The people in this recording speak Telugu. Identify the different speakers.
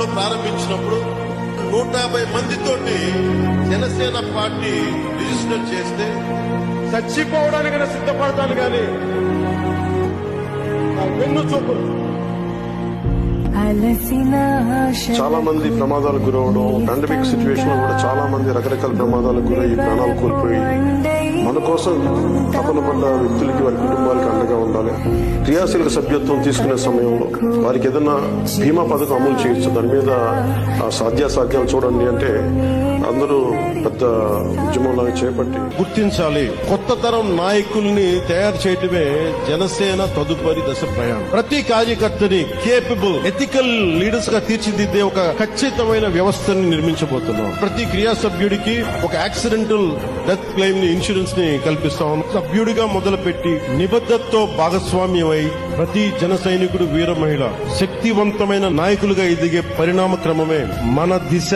Speaker 1: విజయవాడలో ప్రారంభించినప్పుడు 150 మందితోటి జనసేన పార్టీ రిజిస్టర్ చేస్తే చచ్చిపోవడానికైనా సిద్ధపడతాను కానీ నా వెన్ను చూపులు.
Speaker 2: చాలా మంది ప్రమాదాలకు గురవడం, పాండమిక్ సిచ్యువేషన్ లో కూడా చాలా మంది రకరకాల ప్రమాదాలకు గురయ్యి ప్రాణాలు కోల్పోయి మన కోసం తపన పడ్డ వ్యక్తులకి, వారి కుటుంబాలకి అండగా ఉండాలి. క్రియాశీలక సభ్యత్వం తీసుకునే సమయంలో వారికి ఏదైనా బీమా పథకం అమలు చేయొచ్చు, దాని మీద సాధ్యాసాధ్యాలు చూడండి అంటే అందరూ పెద్ద ఉద్యమంలాగా చేపట్టి
Speaker 1: గుర్తించాలి. కొత్త తరం నాయకుల్ని తయారు చేయడమే జనసేన తదుపరి దశ ప్రయాణం. ప్రతి కార్యకర్తని కేపబుల్, ఎథికల్ లీడర్స్ గా తీర్చిదిద్దే ఒక ఖచ్చితమైన వ్యవస్థని నిర్మించబోతున్నాం. ప్రతి క్రియా సభ్యుడికి ఒక యాక్సిడెంటల్ డెత్ క్లెయిమ్ ని, ఇన్సూరెన్స్ ని కల్పిస్తాం. సభ్యుడిగా మొదలుపెట్టి నిబద్ధతతో భాగస్వామ్యమై ప్రతి జన సైనికుడు, వీర మహిళ శక్తివంతమైన నాయకులుగా ఎదిగే పరిణామ క్రమమే మన దిశ.